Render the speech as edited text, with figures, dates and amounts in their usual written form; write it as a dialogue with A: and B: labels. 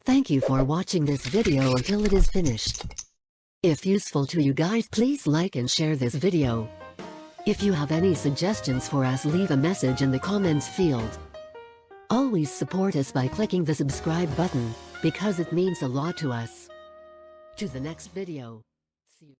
A: Thank you for watching this video until it is finished. If useful to you guys, please like and share this video. If you have any suggestions for us, leave a message in the comments field. Always support us by clicking the subscribe button, because it means a lot to us. To the next video.